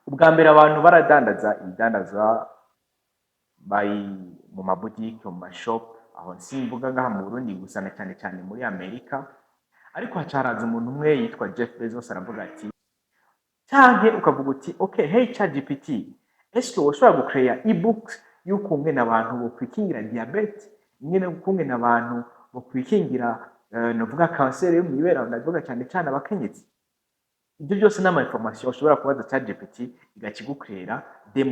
ubwa mbere abantu baradandaza ibidandazwa bari mu mabutike, mu mashop, aho simvuga ngaha mu Burundi gusa na cyane cyane muri Amerika, ariko hacaraza umuntu umwe yitwa Jeff Bezos aravuga ati canke ukavuga uti okay, hey ChatGPT, eske woshobora gucreya ebooks y'ukungene abantu bokwikingira diabete, ingene ukungene abantu bokwikingira novuga kanseri yo mw'ibere, ndavuga cyane cyane abakenyezi. Ibyo byose n'ama information ushobora kubaza ChatGPT igakigucreera des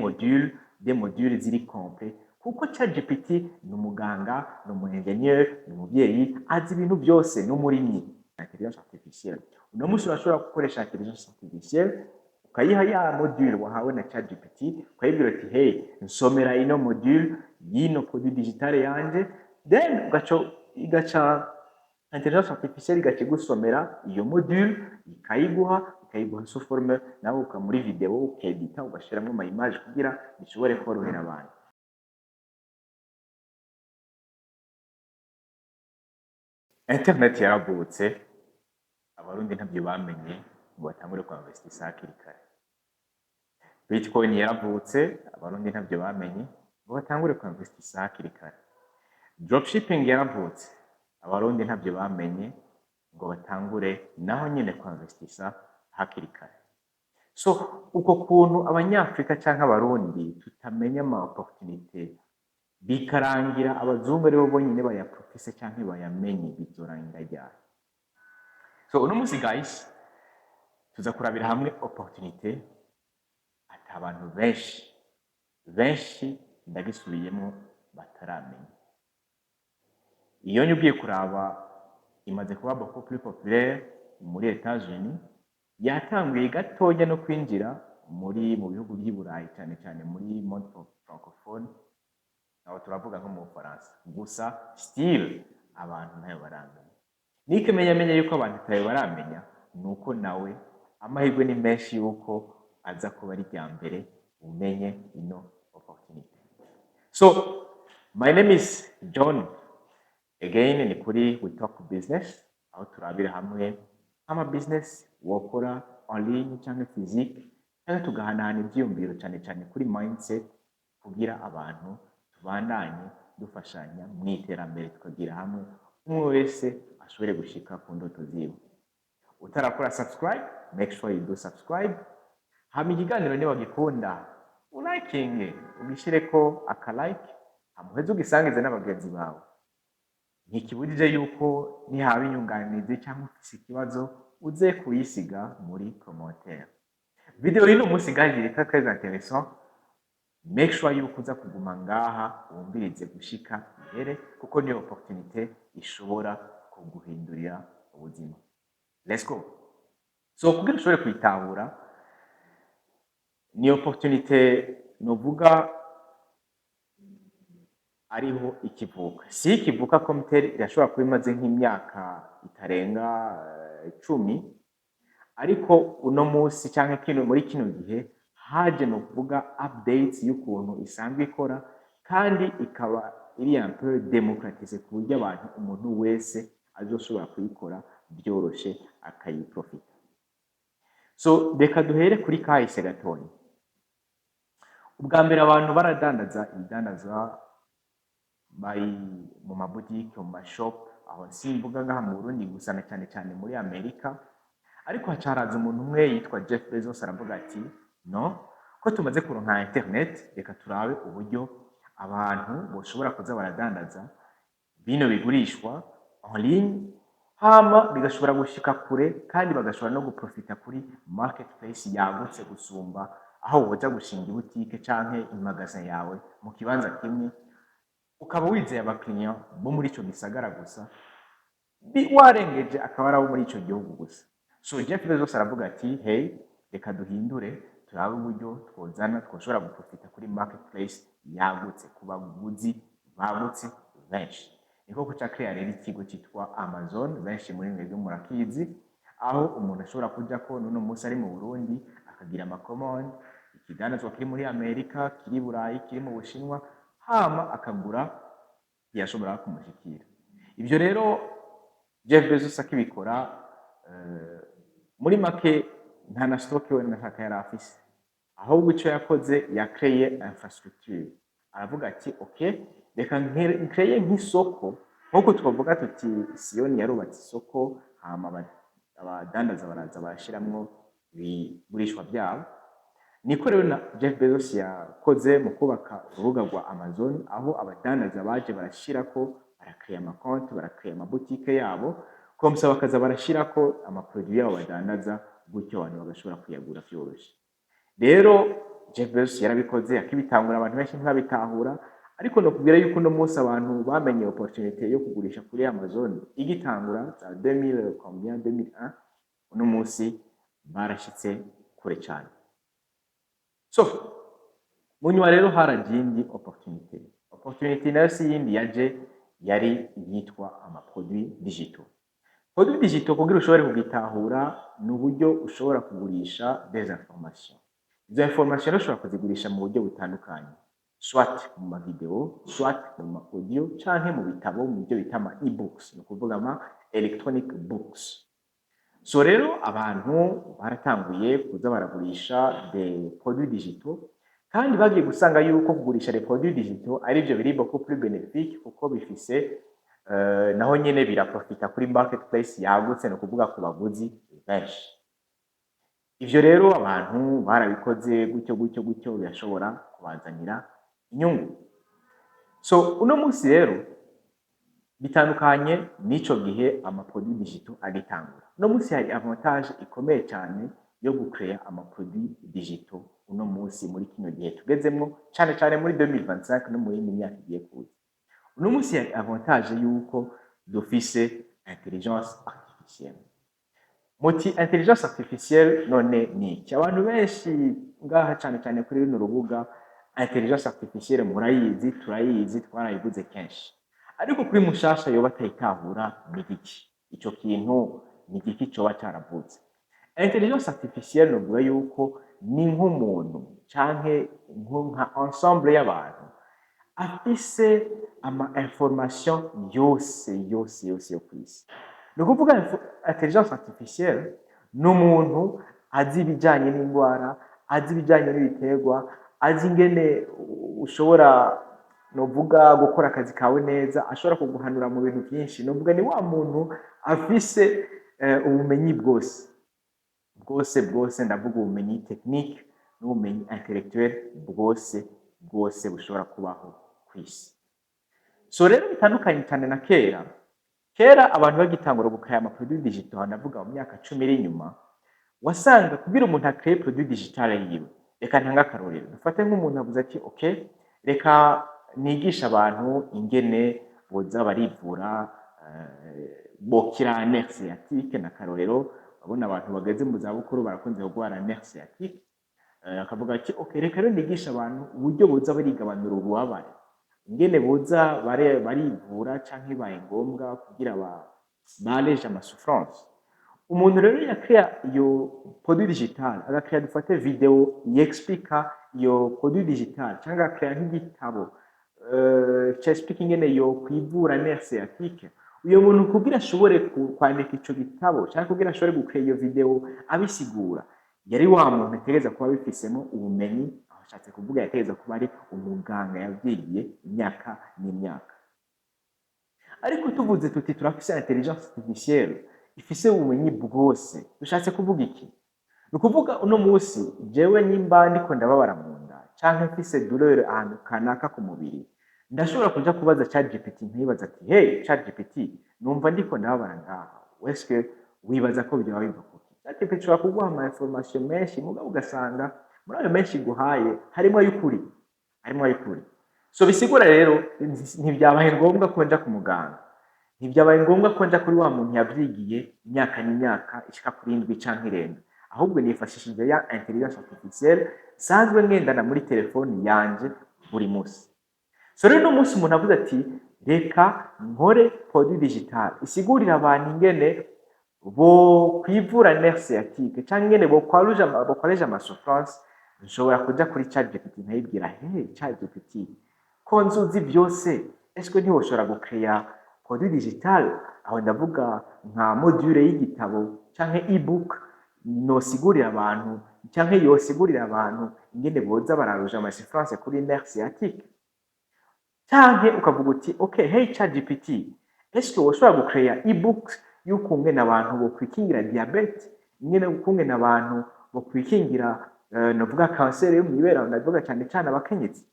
modules ziri complet, kuko ChatGPT ni umuganga, ni umu ingénieur, ni umuvyeyi, azi ibintu byose, ni umurimyi. Intelligence artificielle, uno munsi urashobora gukoresha intelligence artificielle ukayiha ya module wahawe na ChatGPT, ukayibwira ati hey, nsomera ino module y'ino produit digital yanje, then igaca intelligence artificielle igakigusomera iyo module, ikayiguha sous forme, nawe muri video ukedita ugashiramwo ama image kugira bishobore korohera abantu. Internet yaravutse, abarundi ntabyo bamenye ngo batangure kuinvestisa hakiri kare. Bitcoin yaravutse, abarundi ntabyo bamenye ngo batangure kuinvestisa hakiri kare. Dropshipping yaravutse, abarundi ntabyo bamenye ngo batangure naho nyine kuinvestisa hakiri kare. So uko kuntu abanyafrika canke abarundi tutamenya ama opportunité bikarangira abazungu aribo bonyine bayaprofise canke bayamenye, bizorangira ryari? So uno munsi guys, tuza kurabira hamwe opportunité ati abantu benshi ndagisubiyemo bataramenya. Iyo nyugiye kuraba imaze kuba beaucoup plus populaire muri Etats-Unis, yatanguye gatonya no kwinjira mu bihugu by'i Burayi, cyane cyane muri monde francophone, aho turavuga nko mu Bufaransa. Gusa still abantu ntayo baramenya. N'ikimenyamenya yuko abantu ntayo baramenya, nuko nawe amahirwe ni menshi yuko aza kuba ari rya mbere umenye ino opportunity. So my name is John. Again, ni kuri We Talk Business, aho turabira hamwe ama business wokora en ligne cyangwa physique, cyangwa tugahanahana ibyiyumviro cyane cyane kuri mindset, kugira abantu tubandanye dufashanya mu iterambere, tukagira hamwe umwe wese ashobore gushika ku ndoto ziwe. Utarakora subscribe, make sure you do subscribe. Hama ikiganiro niba gikunda ulakinge, ugishireko aka like, hamuheze ugisangize n'abagenzi bawe. Ntikibujije yuko nihaba inyunganizi cyangwa ufise ikibazo uze kuyisiga muri commentaire. Video y'uno munsi guys irika très intéressant. Make sure yuko uza kuguma ngaha wumvirize gushika ihere, kuko ni opportunité ishobora kuguhindurira ubuzima. Let's go. So kugira ushobore kwitahura, ni opportunité novuga ariho ikivuka. Si ikivuka komteri irashobora kuba imaze nk'imyaka itarenga 10, ariko uno munsi cyangwa muri kino gihe haje no kuvuga updates y'ukuntu isanzwe ikora, kandi ikaba iri un peu démocratisée ku buryo abantu umuntu wese azoshobora kuyikora byoroshe akayiprofita. So reka duhere kuri kahise gatonya. Ubwa mbere abantu baradandaza ibidandazwa bari mu mabutike, mu mashop, aho simvuga ngaha mu Burundi gusa na cyane cyane muri Amerika, ariko hacaraza umuntu umwe yitwa Jeff Bezos aravuga ati no, ko tumaze kuronka internet, reka turabe uburyo abantu boshobora kuza baradandaza bino bigurishwa en ligne, hama bigashobora gushika kure, kandi bagashobora no guprofita kuri marketplace yagutse gusumba aho woja gushinga ibutike canke imagasin yawe mu kibanza kimwe, ukaba wizeye abakiriya bo muri ico gisagara gusa, warengeje akaba ari abo muri ico gihugu gusa. So Jeff Bezos aravuga ati hey, reka duhindure turabe uburyo twoshobora guprofita kuri marketplace yagutse ku baguzi bagutse benshi. Niko kuca create rero ikigo cyitwa Amazon, benshi muri mwebwe murakizi, aho umuntu ashobora kuja ko n'uno munsi ari mu Burundi akagira amacommande, ikidandazwa kiri muri Amerika, kiri Burayi, kiri mu Bushinwa, hama akagura yashobora kumushikira. Ibyo rero Jeff Bezos akibikora, muri make nta na stock we nashaka yari afise, ahubwo icyo yakoze yakreye infrastructure, aravuga ati okay, reka nkreye nk'isoko, nk'uko twavuga tuti Siyoni yarubatse isoko hama abadandaza baraza barashiramwo ibigurishwa byabo. Niko rero na Jeff Bezos yakoze mu kubaka urubuga rwa Amazon, aho abadandaza baje barashirako, barakreya amakonti, barakreya amabutike yabo, komsa bakaza barashirako amaproduit yabo badandaza, gutyo abantu bagashobora kuyagura vyoroshe. Rero Jeff Bezos yarabikoze, akibitangura abantu benshi ntibabitahura, ariko no kubwira yuko uno munsi abantu bamenye opportunité yo kugurisha kuri Amazon igitangura za 2001, uno munsi barashitse kure cyane. So mu nyuma rero haragiye indi opportunité nayo si yindi yaje, yari yitwa amaproduit digital. Produit digital kugira ushobore kugitahura ni uburyo ushobora kugurisha des informations. Izo information ushobora kuzigurisha mu buryo butandukanye, soit mu mavideo, soit mu ma audio, canke mu bitabo, mu byo bita ama e-books, ni ukuvuga ama electronic books. So rero abantu baratanguye kuza baragurisha des produits digitaux, kandi bagiye gusanga yuko kugurisha des produits digitaux ari byo biri beaucoup plus bénéfique, kuko bifise naho nyene biraprofita kuri marketplace yagutse, ni ukuvuga ku baguzi benshi. Ivyo rero abantu barabikoze gutyo birashobora kubazanira inyungu. So uno munsi rero bitandukanye n'ico gihe amaproduit digital agitangura. Uno munsi hari avantage ikomeye cyane yo gucreya amaproduit digital uno munsi muri kino gihe tugezemwo, cyane muri 2025 no mu yindi myaka igiye kuza. Uno munsi hari avantage yuko dufise intelligence artificielle. Muti intelligence artificielle none ni iki? Abantu benshi ngaha cyane kuri runo rubuga intelligence artificielle murayizi, turayizi, twarayivuze kenshi. Ariko kuri mushasha yoba atayitahura ni iki? Ico kintu ni iki coba caravutse? Intelligence artificielle novuga yuko ni nk'umuntu canke nka ensemble y'abantu afise ama information yose yo kwisi. Ni ukuvuga intelligence artificielle ni umuntu azi ibijanye n'indwara, azi ibijanye n'ibiterwa, azi ingene ushobora novuga gukora akazi kawe neza, ashobora kuguhanura mu bintu byinshi. Novuga ni wa muntu afise ubumenyi bwose, ndavuga ubumenyi technique n'ubumenyi intellectuel bwose bushobora kubaho kwisi. So rero bitandukanye cyane na kera abantu bagitangura gukaya amaproduit digital, ndavuga mu myaka 10 iri inyuma, wasanga kugira umuntu akreye produit digital yiwe, reka ntanga akarorero, dufate nk'umuntu avuze ati okay, reka nigisha abantu ingene boza barivura bokira nerf sciatique. Na karorero babona abantu bageze mu za bukuru barakunze kugwara nerf sciatique, akavuga ati okay, reka rero nigisha abantu uburyo boza barigabanura ububabare, ingene boza barivura canke baye ngombwa kugira baleje ama souffrance. Umuntu rero yakrea iyo produit digital, agakrea dufate video yexplica iyo produit digital, cyangwa agakrea nk'igitabo cyexplica ingene yo kwivura nerf sciatique. Uyo muntu kugira ashobore kwandika ico gitabo cyangwa kugira ashobore gukrea iyo video abisigura, yari wa muntu ategereza kuba bifisemo ubumenyi, aho ashatse kuvuga yategereza kuba ari umuganga yavyigiye imyaka n'imyaka. Ariko tuvuze tuti turafise intelligence artificielle ifise ubumenyi bwose, dushatse kuvuga iki? Ni ukuvuga uno munsi jewe nyimba ndiko ndababara mu nda canke mfise douleur ahantu kanaka ku mubiri, ndashobora kuja kubaza ChatGPT, nkibaza ati hey ChatGPT, numva ndiko ndababara ngaha, weske wibaza ko byo biva kuki? ChatGPT shobora kuguha ama information menshi, mugabo ugasanga muri ayo menshi guhaye harimo ay'ukuri. So bisigura rero ntibyabaye ngombwa ko nja ku muganga, ntibyabaye ngombwa ko nja kuri wa muntu yavyigiye imyaka n'imyaka ishika kuri 7 canke 9, ahubwo nifashishije ya intelligence artificielle sanzwe ngendana muri telefoni yanje buri munsi. So rero no munsi umuntu avuze ati reka nkore produit digital isigurira abantu ingene bo kwivura nerf sciatique canke ingene bokoresha ama souffrance, nshobora kuja kuri ChatGPT nkayibwira hey ChatGPT, ko nzuzi byose, eske ntiwoshobora gukrea produit digital, aho ndavuga nka module y'igitabo canke e-book nosigurira abantu canke yosigurira abantu ingene boza bararuja amasifrance kuri nerf sciatique, canke ukavuga uti okay, hey ChatGPT, eske woshobora gucreya ebooks y'ukungene abantu bokwikingira diabete, ingene ukungene abantu bokwikingira novuga kanseri yo mw'ibere, ndavuga cane cane abakenyezi.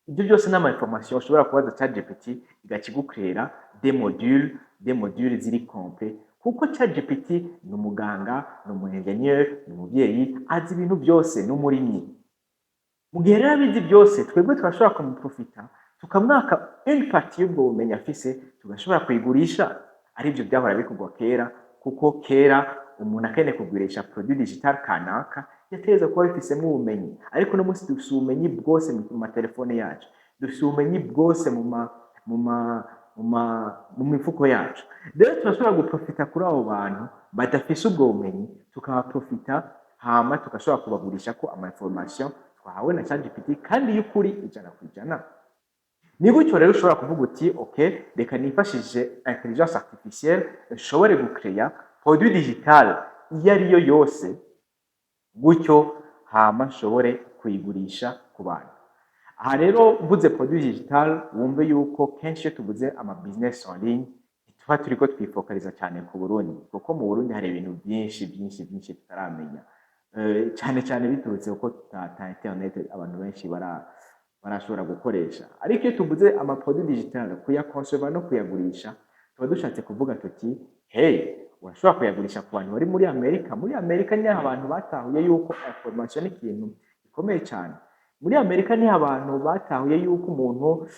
Ibyo byose ni ama information ushobora kubaza ChatGPT igaca igucreera des modules ziri complet, kuko ChatGPT ni umuganga, ni umu ingénieur, ni umuvyeyi, azi ibintu byose, ni umurimyi. Mu gihe rero abizi byose, twebwe turashobora kumuprofita tukamwaka une partie y'ubwo bumenyi afise, tugashobora kuyigurisha. Arivyo vyahora bikorwa kera, kuko kera umuntu akeneye kugurisha produit digital kanaka yategerezwa kuba abifisemwo ubumenyi. Ariko uno munsi dufise ubumenyi bwose mu matelefone yacu, dufise ubumenyi bwose mu mifuko yacu. Rero turashobora guprofita kuri abo bantu badafise ubwo bumenyi, tukabaprofita hama tugashobora kubagurisha ko ama information twahawe na ChatGPT kandi y'ukuri 100%. Ni gutyo rero ushobora kuvuga uti okay, reka nifashishije intelligence artificielle nshobore gucreya produit digital iyo ariyo yose, gutyo hama nshobore kuyigurisha ku bantu. Aha rero mvuze produit digital, wumve yuko kenshi iyo tuvuze ama business en ligne tuba turiko twifokaliza cyane ku Burundi, kuko mu Burundi hari ibintu byinshi tutaramenya, cyane cyane biturutse kuko ta internet abantu benshi barashobora gukoresha. Ariko iyo tuvuze ama produit digital, kuyaconserva no kuyagurisha, tuba dushatse kuvuga tuti hey, urashobora kuyagurisha ku bantu bari muri Amerika. Muri Amerika niho abantu batahuye yuko information ni ikintu gikomeye cyane. Muri Amerika niho abantu batahuye yuko umuntu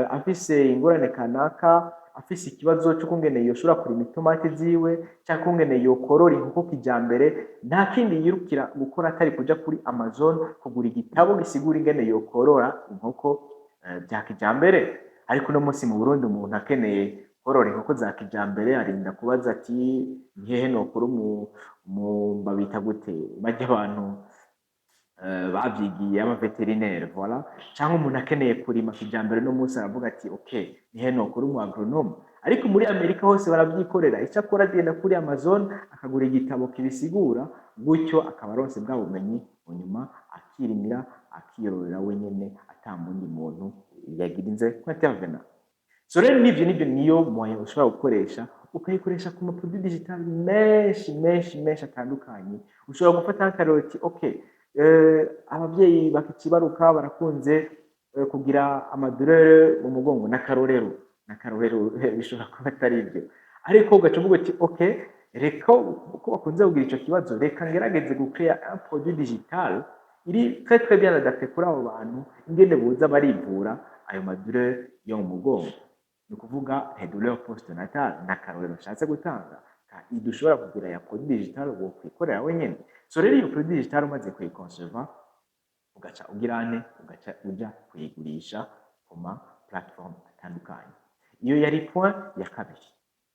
afise ingorane kanaka, afise ikibazo cyo kungene yoshobora kurima itomate ziwe, cyangwa kungene yokorora inkoko kijambere, nta kindi yirukira gukora atari kuja kuri Amazon kugura igitabo gisigura ingene yokorora inkoko bya kijambere. Ariko uno munsi mu Burundi umuntu akeneye korora inkoko za kijambere arinda kubaza ati hehe nokora babita gute bajya abantu babyigiye aba veterinaire, voilà. Cyangwa umuntu akeneye kurima kijambere no munsi aravuga ati okay, nihe nokora umu agronome. Ariko muri Amerika hose barabyikorera, icyo akora agenda kuri Amazon akagura igitabo kibisigura, gutyo akaba aronse bwa bumenyi, nyuma akirimira akiyororera wenyene atamundi muntu yagirinze ko intervenant. So rero nivyo niyo moyen ushobora gukoresha, ukayikoresha ku produit digital menshi atandukanye. Ushobora gufata akaroti okay, abavyeyi bakibaruka barakunze kugira amadurere mu mugongo n'akarorero bishobora kuba atari ibyo, ariko ugaca uvuga uti okay, reka uko bakunze kugira ico kibazo, reka ngerageze gucreya un produit digital iri très bien adapté kuri abo bantu, ingene boza barivura ayo madurere yo mu mugongo. Ni ukuvuga douleur postnatale n'akarorero nshatse gutanga, dushobora kugira ya produit digital wo kwikorera wenyene. So rero iyo produit digital umaze kuyiconserva, ugaca ugirane, ugaca uja kuyigurisha ku ma platform atandukanye. Iyo yari point ya kabiri.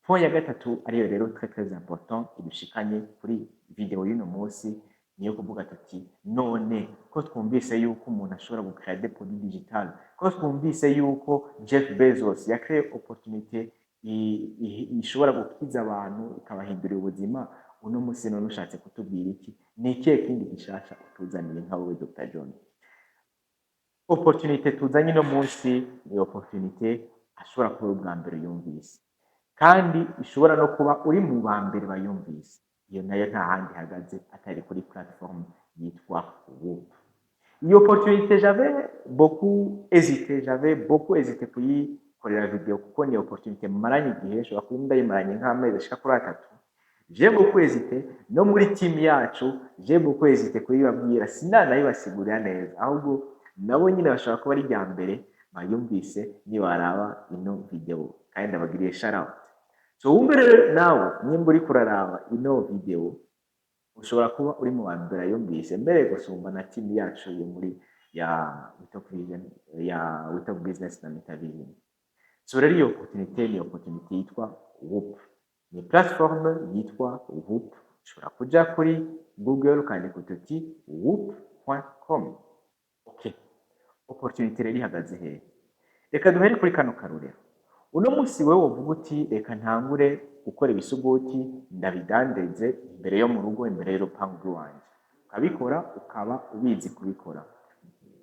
Point ya gatatu ariyo rero très important idushikanye kuri video y'uno munsi, niyo kuvuga tuti none ko twumvise yuko umuntu ashobora gukora des produits digital, ko twumvise yuko Jeff Bezos yakreye opportunité ishobora gukiza abantu ikabahindurira ubuzima, uno munsi none ushatse kutubwira iki? Ni ikihe kindi gishasha utuzaniye nka wowe Dr. John? Opportunité tuzanye no munsi ni opportunité ashobora kuba ubwa mbere yumvise, kandi ishobora no kuba uri mu ba mbere bayumvise. Iyo nayo nta handi ihagaze atari kuri platform yitwa Whoop. Iyo opportunité j'avais beaucoup hésité kuyikorera video, kuko ni opportunité maranye igihe, nshobora kuba ndayimaranye nk'amezi ashika kuri 3. J'ai beaucoup hésité, no muri team yacu j'ai beaucoup hésité kuyibabwira, sinanayibasigurira neza, ahubwo nabo nyine bashobora kuba ari rya mbere bayumvise nibaraba ino video, kandi ndabagiriye shout out. So wumve rero nawe nimba uri kuraraba ino video, ushobora kuba uri mu bantu yumvise mbere gusumba na team yacu yo muri ya Witop Business na Metavision. So rero iyo opportunité ni opportunité yitwa Whoop. Ni platform yitwa Whoop. Ushobora kuja kuri Google ukandika uti whoop.com. Okay. Opportunité rero ihagaze hehe? Reka duhere kuri kano karorero. Uno munsi wewe uvuga uti reka ntangure gukora ibisuguti ndabidandeze imbere yo mu rugo, imbere y'urupangu rwanje. ukabikora ukaba ubizi kubikora.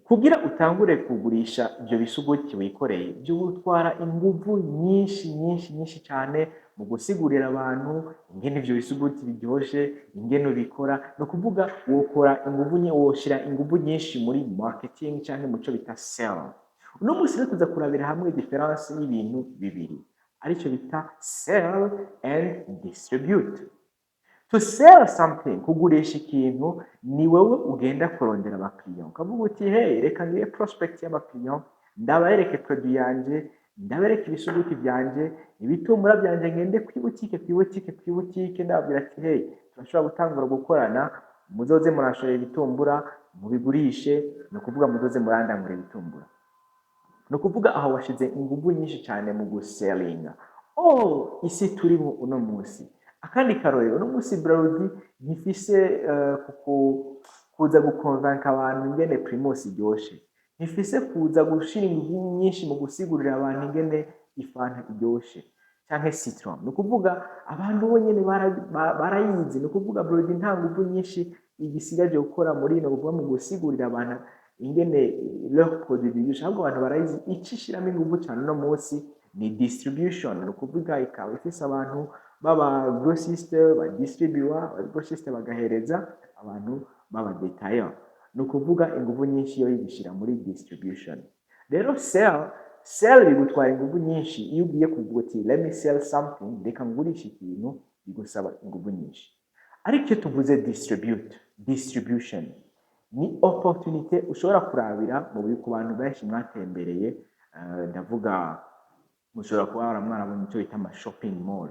Kugira utangure kugurisha ibyo bisuguti wikoreye byo gutwara inguvu nyinshi cyane mu gusigurira abantu ingene ibyo bisuguti biryoshe, ingene ubikora. No kuvuga wokora woshira inguvu nyinshi muri marketing cyangwa muco bita sell. Uno munsi rero tuza kurabira hamwe difference y'ibintu bibiri aricyo bita sell and distribute. To sell something, kugurisha ikintu, ni wewe ugenda kurondera abakiriya ukavuga uti hey, reka ngire prospect y'abakiriya, ndabereke produit yanje, ndabereke ibisuguti byanje, ibitumbura byanje, ngende kwibutike ndababwira ati hey, turashobora gutangura gukorana, muzoze murashorera ibitumbura mubigurishe, no kuvuga muzoze murandangura ibitumbura. No kuvuga aho washize ingufu nyinshi cyane mu gusellinga. Isi turimo uno munsi. Akandi karorero, uno munsi Braludi ntifise kuza gukonvanka abantu ingene Primus iryoshe. Ntifise kuza gushira ingufu nyinshi mu gusigurira abantu ingene ifanta iryoshe canke Citron. No kuvuga abantu bonyene barayizi. No kuvuga Braludi nta ngufu nyinshi igisigaje gukora muri no kuvuga mu gusigurira abantu ingene leur produit biryoshe. Ahubwo abantu barayizi, icishiramo ingufu cyane uno munsi ni distribution. No kuvuga ikaba ifise abantu baba grossiste, ba distribuer, grossiste bagahereza abantu baba detaillant. No kuvuga ingufu nyinshi yo yigishira muri distribution. Rero sell bigutwara ingufu nyinshi. Iyo ugiye kuvuga uti let me sell something, reka ngurisha ikintu, bigusaba ingufu nyinshi. Ariko iyo tuvuze distribution ni opportunité ushobora kurabira mu ku bantu benshi mwatembereye. Ndavuga mushobora kuba mwarabonye icyo bita ama shopping mall,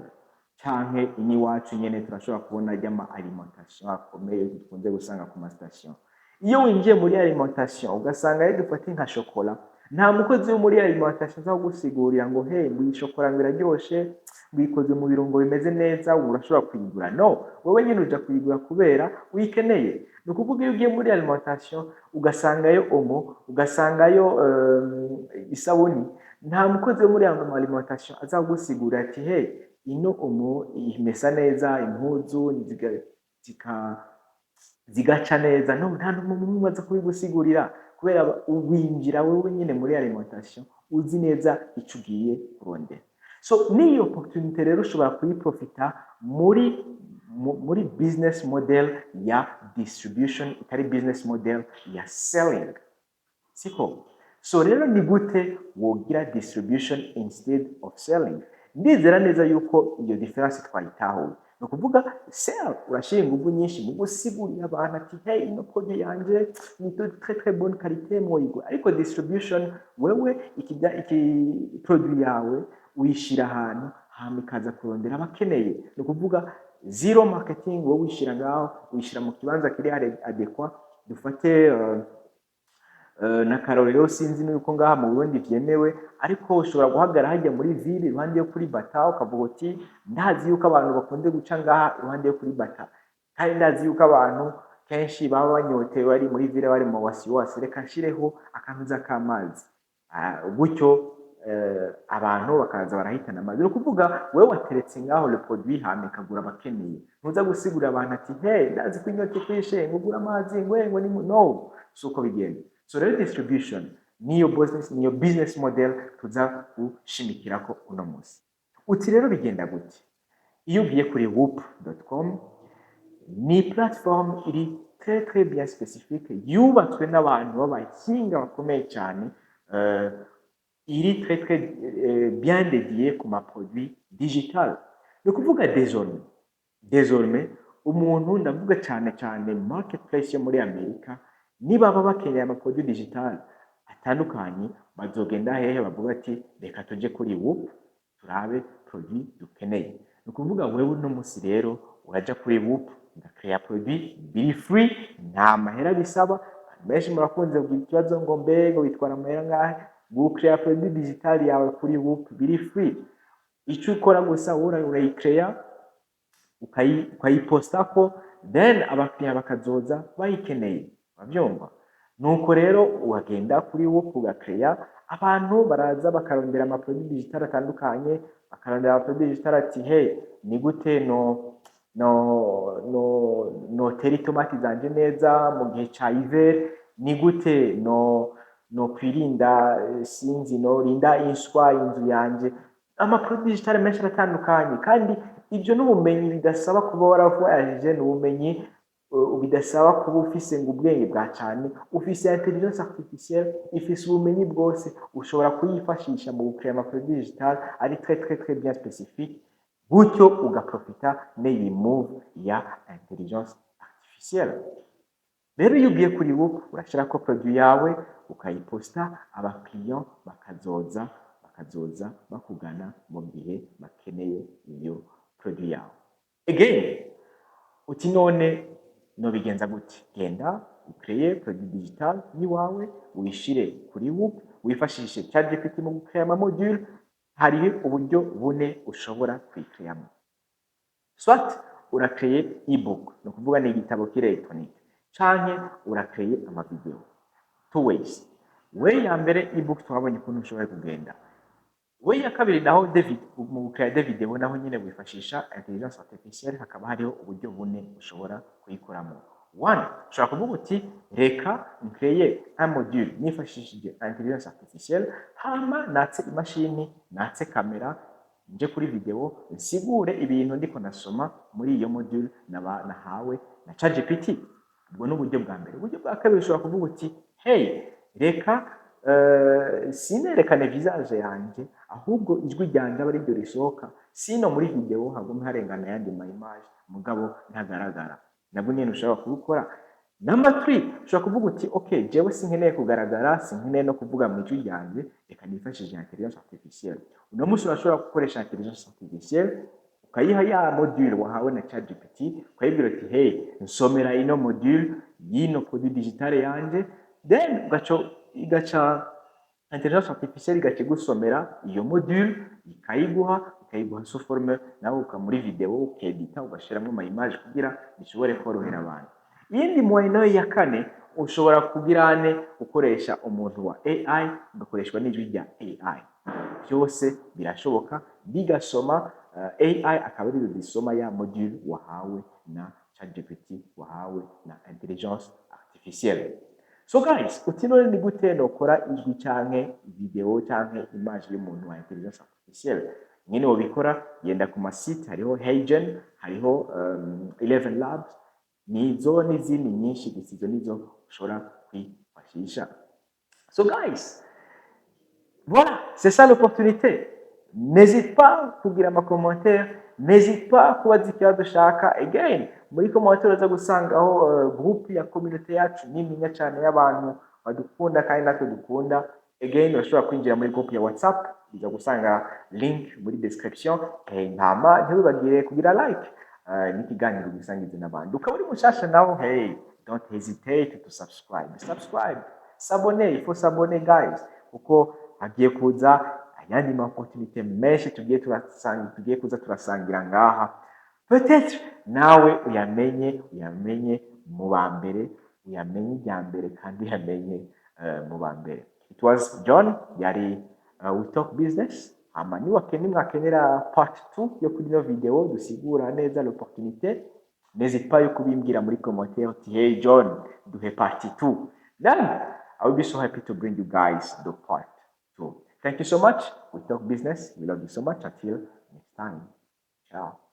canke iniwacu nyene turashobora kubona ry'ama alimentation akomeye dukunze gusanga ku ma station. Iyo winjiye muri alimentation ugasanga rero dufate nka chocolat, nta mukozi wo muri alimentation aza gusigurira ngo hey, iyi chocolat biraryoshe, bikoze mu birungo bimeze neza, urashobora kuyigura. No, wowe nyine uja kuyigura kubera uyikeneye. No kuvuga iyo ugiye muri alimentation ugasangayo omo, ugasangayo isabuni, nta mukozi wo muri alimentation aza gusigurira ati hey, ino omo imesa neza, impuzu zigaca neza. No, nta n'umuntu aza kubigusigurira kubera winjira wewe nyine muri alimentation uzi neza icyo ugiye kurondera. So niyo opportunity rero ushobora kuyiprofita muri business model ya distribution, itari business model ya selling. Siko? So rero ni gute wogira distribution instead of selling? Ndizera neza yuko iyo difference twayitahuye. No kuvuga sell urashira ingufu nyinshi mu gusigurira abantu ati hey, ino produit yanje ni très bonne qualité moyigwa. Ariko distribution, wewe iki produit yawe uyishira ahantu hama ikaza kurondera abakeneye. No kuvuga zero marketing, wowe uyishira ngaho, uyishira mu kibanza kiri adekwa. Dufate na karorero, sinzi nuko ngaha mu Burundi vyemewe, ariko ushobora guhagara hajya muri ville iruhande yo kuri Bata ukavuga uti ndazi yuko abantu bakunze guca ngaha iruhande yo kuri Bata, kandi ndazi yuko abantu kenshi baba banyotewe bari muri ville bari mu wasiwasi, reka nshireho akantuza k'amazi. Gutyo abantu bakaza barahitana amazi. No kuvuga wewe wateretse ngaho le produit hame kagura abakeneye, ntuza gusigurira abantu ati hey, ndazi ko inyote kwishe ngugura amazi ngo ni no, suko bigenda. So rero distribution niyo business model tuza gushimikirako uno munsi. Uti rero bigenda gute? Iyo ugiye kuri whoop.com, ni platform iri très bien spécifique, yubatswe n'abantu b'abahinga bakomeye cyane, iri très bien dédié ku ma produit digital. No kuvuga désormais umuntu ndavuga cyane marketplace yo muri Amerika, niba baba bakeneye ama produit digital atandukanye, bazogenda hehe bavuga ati reka tuje kuri Whoop turabe produit dukeneye. No kuvuga wewe uno munsi rero uraja kuri Whoop ugakrea produit biri free, nta mahera bisaba. Benshi murakunze kugira ikibazo ngo mbego bitwara amahera ngahe. Gukrea produit digital yawe kuri Whoop biri free. Icyo ukora gusa urayikrea ukayipostako, then abakiriya bakazoza bayikeneye. Bavyumva? Nuko rero wagenda kuri Whoop ugakrea, abantu baraza bakarondera ama produit digital atandukanye, bakarondera ama produit digital ati hey, ni gute no notera itomati zanje neza mu gihe ca hiver, ni gute no kwirinda sinzi norinda inswa inzu yanje. Amaproduit digital menshi aratandukanye kandi ivyo n'ubumenyi bidasaba kuba waravoyagije, n'ubumenyi bidasaba kuba ufise ngo ubwenge bwa cane, ufise intelligence artificielle ifise ubumenyi bwose, ushobora kuyifashisha mu gukrea amaproduit digital ari très bien spécifique, gutyo ugaprofita n'iyi move ya intelligence artificielle. Rero iyo ugiye kuri Whoop urashirako produit yawe ukayiposta, abakiriya bakazoza bakugana mu gihe bakeneye iyo produit yawe. Again, uti none nobigenza gute? Genda ukreye produit digital yiwawe, uyishire kuri Whoop, wifashishe ChatGPT mu gukrea ama module. Hari uburyo bune ushobora kuyikreamo. Soit urakreye ebook, no kuvuga ni igitabo kiri electronique, canke urakreye ama video. Two ways. Way ya mbere ebook twabonye ukuntu ushobora kugenda. Way ya kabiri naho mu gukrea de video naho nyine wifashisha intelligence artificielle, hakaba hariho uburyo bune ushobora kuyikoramo. One, ushobora kuvuga uti reka nkreye un module nifashishije intelligence artificielle, hama natse imashini, natse kamera, nje kuri video nsigure ibintu ndiko nasoma muri iyo module nahawe na ChatGPT. Ubwo n'uburyo bwa mbere. Uburyo bwa kabiri ushobora kuvuga uti hey, reka sinerekane visage yanje, ahubwo ijwi ryanje aba ariryo risohoka, sino muri video haguma harengana yandi ma image mugabo ntagaragara. Nabwo nyene ushobora kubikora. Number 3, ushobora kuvuga uti okay, jewe sinkeneye kugaragara, sinkeneye no kuvuga mu ijwi ryanje, reka nifashishe intelligence artificielle. Uno musi urashobora gukoresha intelligence artificielle ukayiha ya module wahawe na ChatGPT, ukayibwira ati hey, nsomera ino module y'ino produit digital yanje, then igaca intelligence artificielle igaca igusomera iyo module, ikayiguha sous forme nawe muri video ukedita ugashiramwo ama image kugira bishobore korohera abantu. Iyindi moyeno ya kane, ushobora kugira ukoresha umuntu wa AI, ugakoreshwa n'ijwi rya AI. Byose birashoboka, bigasoma AI akaba ari bisoma ya module wahawe na ChatGPT, wahawe na intelligence artificielle. So guys, uti none ni gute nokora ijwi canke video canke image y'umuntu wa intelligence artificielle? Nyine wobikora, genda ku masite, hariho Heygen, hariho 11 Labs, nizo n'izindi nyinshi, gusa izo nizo ushobora kwifashisha. So guys, voilà, c'est ça l'opportunité. N'hésite pas kugira ama commentaire, n'hésite pas kubaza ikibazo ushaka. Again, muri commentaire uza gusangaho groupe ya community yacu nini cyane y'abantu badukunda kandi natwe dukunda. Again, urashobora kwinjira muri groupe ya WhatsApp, uza gusanga link muri description. Ntama ntibibagire kugira like n'ikiganiro gisangize n'abandi. Ukaba uri mushasha naho, hey, don't hesitate to subscribe. S'abonner, il faut s'abonner guys, kuko hagiye kuza ayandi ma opportunité menshi tugiye kuza turasangira ngaha. Peut-être nawe uyamenye mu bambere, uyamenye irya mbere kandi uyamenye mu bambere. It was John, yari We Talk Business. Ama nimwakenera part 2 yo kuri ino video dusigura neza l'opportunité, n'hésite pas yo kubimbwira muri commentaire uti hey John, duhe part 2. Then I will be so happy to bring you guys the part 2. Thank you so much. We Talk Business. We love you so much. Until next time. Ciao.